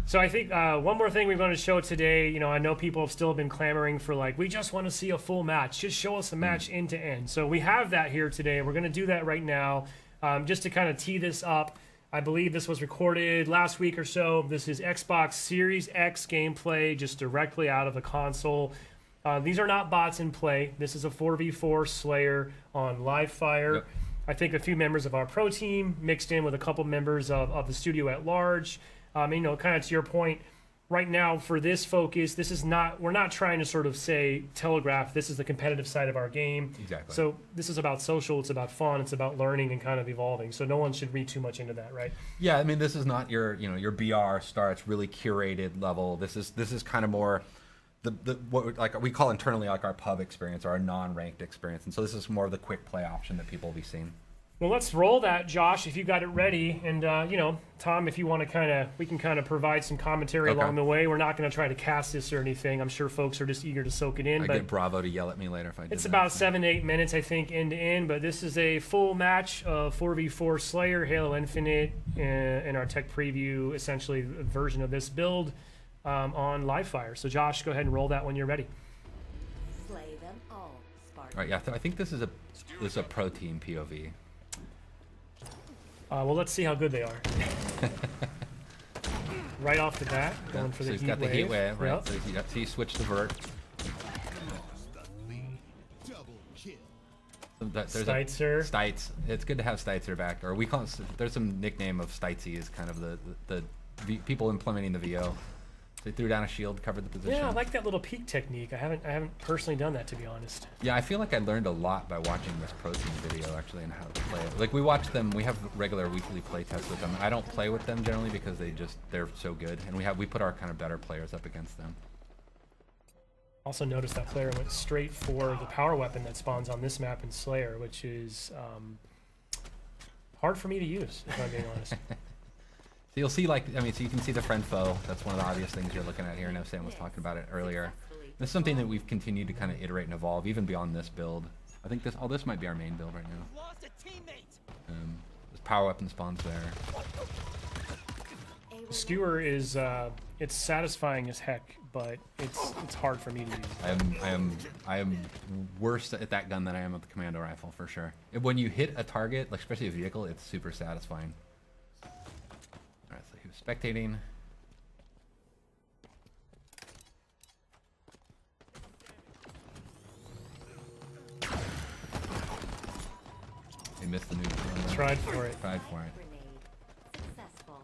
So I think one more thing we want to show today, you know, I know people have still been clamoring for like, we just want to see a full match. Just show us a match end to end. So we have that here today. We're going to do that right now. Just to kind of tee this up, I believe this was recorded last week or so. This is Xbox Series X gameplay just directly out of the console. These are not bots in play. This is a 4v4 Slayer on Livefire. Yep. I think a few members of our pro team mixed in with a couple members of the studio at large. You know, kind of to your point, right now for this focus, this is not, we're not trying to sort of say, telegraph, this is the competitive side of our game. Exactly. So this is about social, it's about fun, it's about learning and kind of evolving. So no one should read too much into that, right? Yeah, I mean, this is not your, you know, your BR starts really curated level. This is kind of more what like we call internally like our pub experience or our non-ranked experience. And so this is more of the quick play option that people will be seeing. Well, let's roll that, Josh, if you got it ready. And, you know, Tom, if you want to we can kind of provide some commentary along the way. We're not going to try to cast this or anything. I'm sure folks are just eager to soak it in. I but get Bravo to yell at me later if I did it's that. about 7 to 8 minutes, I think, end to end. But this is a full match of 4v4 Slayer, Halo Infinite, in our tech preview, essentially a version of this build on Livefire. So, Josh, go ahead and roll that when you're ready. Slay them all, Spartan. All right, yeah, I think this is a pro team POV. Well, let's see how good they are. Right off the bat, going for so the he's heat got the heat wave, right? Yep. So he switched the vert. So there's Steitzer. Stites. It's good to have Steitzer back, or we call it, there's some nickname of Stitesy is kind of the people implementing the VO. They threw down a shield, covered the position. Yeah, I like that little peek technique. I haven't personally done that, to be honest. Yeah, I feel like I learned a lot by watching this pro team video actually and how to play it. Like we watch them, we have regular weekly play tests with them. I don't play with them generally because they're so good, and we put our kind of better players up against them. Also noticed that player went straight for the power weapon that spawns on this map in Slayer, which is hard for me to use, if I'm being honest. So you'll see, like, I mean, so you can see the friend foe. That's one of the obvious things you're looking at here. I know Sam was talking about it earlier. This is something that we've continued to kind of iterate and evolve, even beyond this build. I think this might be our main build right now. This power weapon spawns there. The skewer is it's satisfying as heck, but it's hard for me to use. I am worse at that gun than I am with the commando rifle for sure. When you hit a target, like especially a vehicle, it's super satisfying. All right, so he was spectating. He missed the nuke. Tried for it. Tried for it. Grenade successful.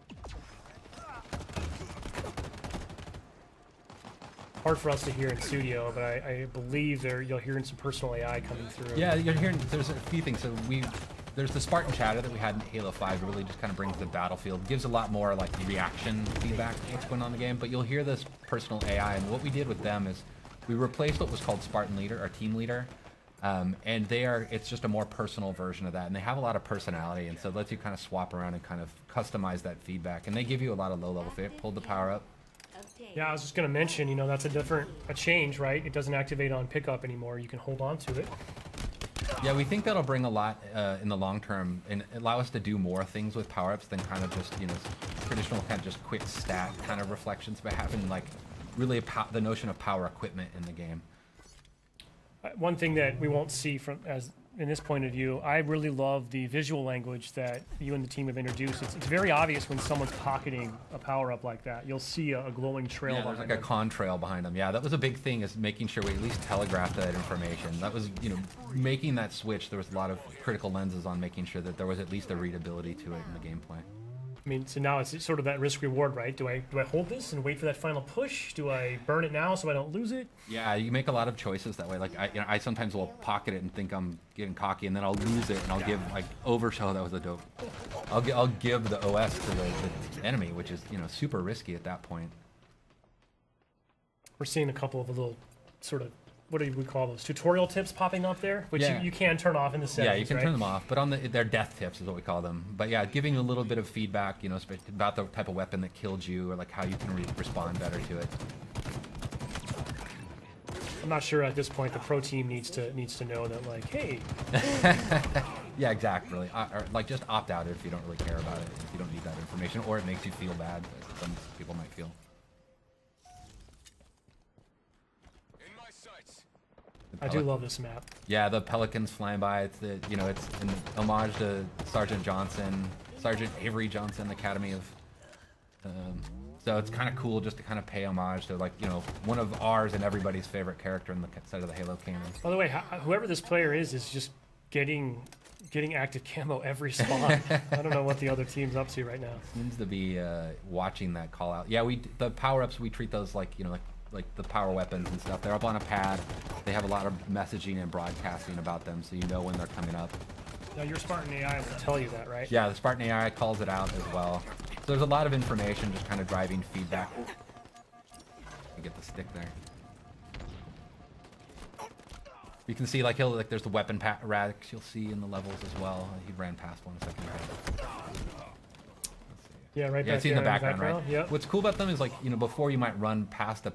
Hard for us to hear in studio, but I believe you'll hear some personal AI coming through. Yeah, you're hearing. There's a few things. So there's the Spartan chatter that we had in Halo 5. It really just kind of brings the battlefield, gives a lot more like reaction feedback to what's going on in the game. But you'll hear this personal AI, and what we did with them is we replaced what was called Spartan Leader, or Team Leader, and it's just a more personal version of that, and they have a lot of personality, and so it lets you kind of swap around and kind of customize that feedback, and they give you a lot of low-level fit. Pulled the power up. Yeah, I was just going to mention, you know, that's a change, right? It doesn't activate on pickup anymore. You can hold on to it. Yeah, we think that'll bring a lot in the long term and allow us to do more things with power-ups than kind of just, you know, traditional kind of just quick stat kind of reflections, but having like really the notion of power equipment in the game. One thing that we won't see in this point of view, I really love the visual language that you and the team have introduced. It's very obvious when someone's pocketing a power-up like that. You'll see a glowing trail Yeah, there's behind like them. a contrail behind them. Yeah, that was a big thing, is making sure we at least telegraphed that information. That was, you know, making that switch. There was a lot of critical lenses on making sure that there was at least a readability to it in the gameplay. I mean, so now it's sort of that risk-reward, right? Do I hold this and wait for that final push? Do I burn it now so I don't lose it? Yeah, you make a lot of choices that way. Like I sometimes will pocket it and think I'm getting cocky, and then I'll lose it, and I'll give like overshow. That was a dope. I'll give the OS to the enemy, which is, you know, super risky at that point. We're seeing a couple of little sort of, what do we call those, tutorial tips popping up there, which Yeah. you can turn off in the settings. Yeah, you can right? turn them off, but on they're death tips is what we call them. But yeah, giving a little bit of feedback, you know, about the type of weapon that killed you, or like how you can respond better to it. I'm not sure at this point the pro team needs to know that, like, hey, Yeah, exactly. Or, like, just opt out if you don't really care about it, if you don't need that information, or it makes you feel bad, as some people might feel. In my sights. I do love this map. Yeah, the pelicans flying by. It's the, you know, it's an homage to Sergeant Avery Johnson, Academy of. So it's kind of cool just to kind of pay homage to, like, you know, one of ours and everybody's favorite character in the side of the Halo canon. By the way, whoever this player is just getting active camo every spawn. I don't know what the other team's up to right now. Seems to be watching that call out. Yeah, the power-ups, we treat those like, you know, like the power weapons and stuff. They're up on a pad. They have a lot of messaging and broadcasting about them, so you know when they're coming up. Now your Spartan AI will tell you that, right? Yeah, the Spartan AI calls it out as well. So there's a lot of information just kind of driving feedback. You get the stick there. You can see, like, there's the weapon racks you'll see in the levels as well. He ran past one a second ago. Yeah, right Yeah, back it's in the there background, right? Yep. What's cool about them is, like, you know, before you might run past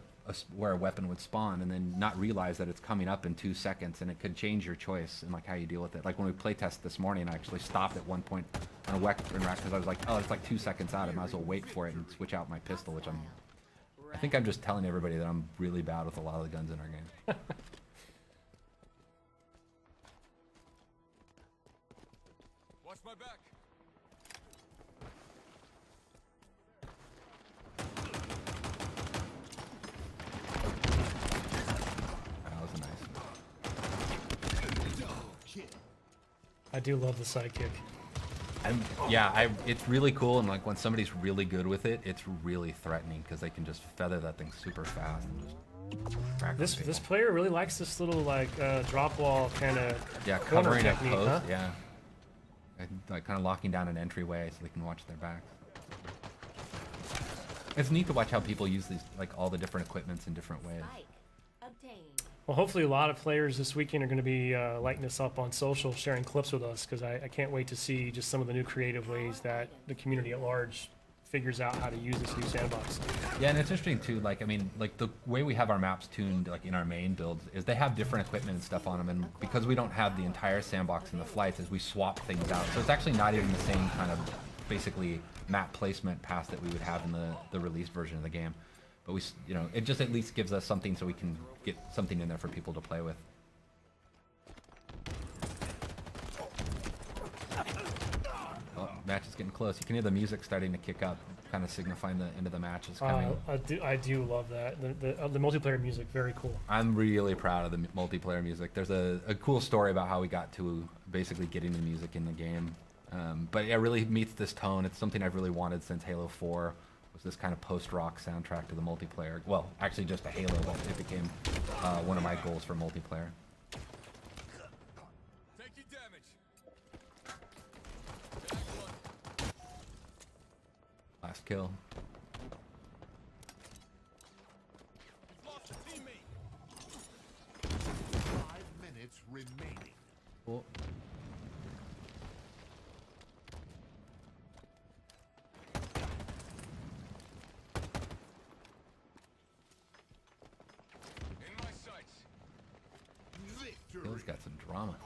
where a weapon would spawn and then not realize that it's coming up in 2 seconds, and it could change your choice and, like, how you deal with it. Like, when we playtested this morning, I actually stopped at one point on a weapon rack because I was like, oh, it's like 2 seconds out. I might as well wait for it and switch out my pistol, which I think I'm just telling everybody that I'm really bad with a lot of the guns in our game. Watch my back. That was nice. I do love the sidekick. It's really cool, and, like, when somebody's really good with it, it's really threatening because they can just feather that thing super fast and just crack This player really likes this little, like, drop wall kind of covering a technique, post, huh? yeah. And, like, kind of locking down an entryway so they can watch their backs. It's neat to watch how people use these, like, all the different equipments in different ways. Spike obtained. Well, hopefully a lot of players this weekend are going to be lighting this up on social, sharing clips with us, because I can't wait to see just some of the new creative ways that the community at large figures out how to use this new sandbox. Yeah, and it's interesting too, like, I mean, like, the way we have our maps tuned, like, in our main builds is they have different equipment and stuff on them, and because we don't have the entire sandbox in the flights, is we swap things out. So it's actually not even the same kind of, basically, map placement pass that we would have in the released version of the game. But we, you know, it just at least gives us something so we can get something in there for people to play with. Oh, match is getting close. You can hear the music starting to kick up, kind of signifying the end of the match is coming. I do love that. The multiplayer music, very cool. I'm really proud of the multiplayer music. There's a cool story about how we got to basically getting the music in the game. But it really meets this tone. It's something I've really wanted since Halo 4. Was this kind of post-rock soundtrack to the multiplayer. Well, actually just a Halo, but it became one of my goals for multiplayer. Taking damage. Last kill. Lost a teammate. 5 minutes remaining. Cool. In my sights. Kill's got some drama.